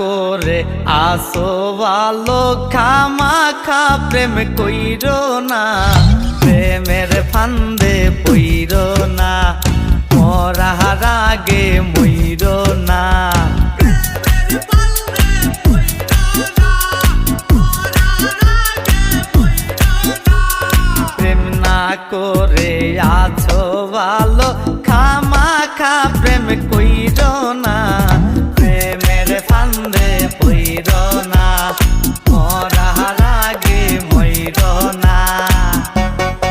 করে আসো ভালো খামাখা প্রেম কইরো না প্রেমের ফান্দে পইরো না মরার আগে মইরো না প্রেম না করে আছো ভালো খামাখা প্রেম কইরো না প্রেমের ফান্দে পইরো